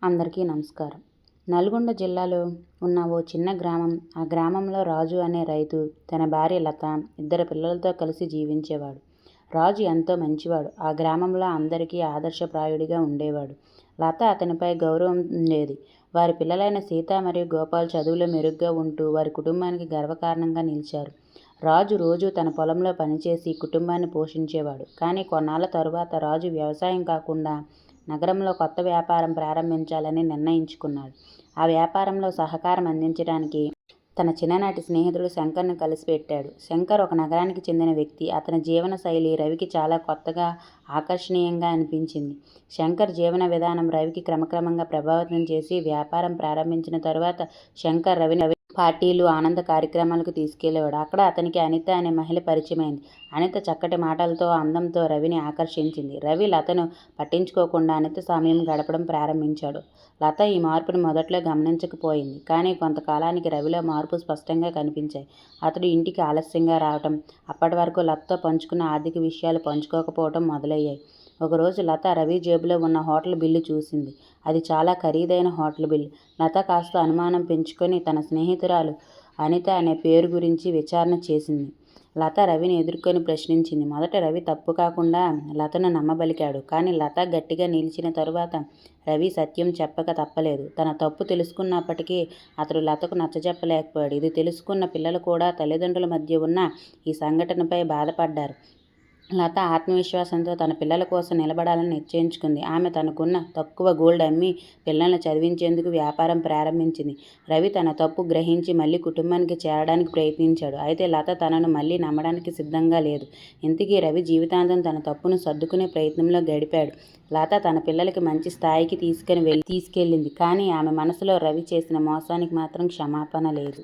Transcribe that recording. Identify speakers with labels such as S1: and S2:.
S1: అందరికీ నమస్కారం. నల్గొండ జిల్లాలో ఉన్న ఓ చిన్న గ్రామం. ఆ గ్రామంలో రాజు అనే రైతు తన భార్య లత, ఇద్దరు పిల్లలతో కలిసి జీవించేవాడు. రాజు ఎంతో మంచివాడు. ఆ గ్రామంలో అందరికీ ఆదర్శప్రాయుడిగా ఉండేవాడు. లత అతనిపై గౌరవం ఉండేది. వారి పిల్లలైన సీత మరియు గోపాల్ చదువులో మెరుగ్గా ఉంటూ వారి కుటుంబానికి గర్వకారణంగా నిలిచారు. రాజు రోజూ తన పొలంలో పనిచేసి కుటుంబాన్ని పోషించేవాడు. కానీ కొన్నాళ్ల తరువాత రాజు వ్యవసాయం కాకుండా నగరంలో కొత్త వ్యాపారం ప్రారంభించాలని నిర్ణయించుకున్నాడు. ఆ వ్యాపారంలో సహకారం అందించడానికి తన చిన్ననాటి స్నేహితుడు శంకర్ను కలిసిపెట్టాడు. శంకర్ ఒక నగరానికి చెందిన వ్యక్తి. అతని జీవన శైలి రవికి చాలా కొత్తగా, ఆకర్షణీయంగా అనిపించింది. శంకర్ జీవన విధానం రవికి క్రమక్రమంగా ప్రభావితం చేసి వ్యాపారం ప్రారంభించిన తరువాత శంకర్ రవిని పార్టీలు, ఆనంద కార్యక్రమాలకు తీసుకెళ్లేవాడు. అక్కడ అతనికి అనిత అనే మహిళ పరిచయమైంది. అనిత చక్కటి మాటలతో, అందంతో రవిని ఆకర్షించింది. రవి లతను పట్టించుకోకుండా అనిత సమయం గడపడం ప్రారంభించాడు. లత ఈ మార్పును మొదట్లో గమనించకపోయింది. కానీ కొంతకాలానికి రవిలో మార్పు స్పష్టంగా కనిపించాయి. అతడు ఇంటికి ఆలస్యంగా రావటం, అప్పటి వరకు లతతో పంచుకున్న ఆర్థిక విషయాలు పంచుకోకపోవటం మొదలయ్యాయి. ఒకరోజు లత రవి జేబులో ఉన్న హోటల్ బిల్లు చూసింది. అది చాలా ఖరీదైన హోటల్ బిల్లు. లత కాస్త అనుమానం పెంచుకొని తన స్నేహితురాలు అనిత అనే పేరు గురించి విచారణ చేసింది. లత రవిని ఎదుర్కొని ప్రశ్నించింది. మొదట రవి తప్పు కాకుండా లతను నమ్మబలికాడు. కానీ లత గట్టిగా నిలిచిన తరువాత రవి సత్యం చెప్పక తప్పలేదు. తన తప్పు తెలుసుకున్నప్పటికీ అతడు లతకు నచ్చజెప్పలేకపోయాడు. ఇది తెలుసుకున్న పిల్లలు కూడా తల్లిదండ్రుల మధ్య ఉన్న ఈ సంఘటనపై బాధపడ్డారు. లత ఆత్మవిశ్వాసంతో తన పిల్లల కోసం నిలబడాలని నిశ్చయించుకుంది. ఆమె తనకున్న తక్కువ గోల్డ్ అమ్మి పిల్లల్ని చదివించేందుకు వ్యాపారం ప్రారంభించింది. రవి తన తప్పు గ్రహించి మళ్ళీ కుటుంబానికి చేరడానికి ప్రయత్నించాడు. అయితే లత తనను మళ్ళీ నమ్మడానికి సిద్ధంగా లేదు. ఇంతకీ రవి జీవితాంతం తన తప్పును సర్దుకునే ప్రయత్నంలో గడిపాడు. లత తన పిల్లలకి మంచి స్థాయికి తీసుకెళ్ళింది. కానీ ఆమె మనసులో రవి చేసిన మోసానికి మాత్రం క్షమాపణ లేదు.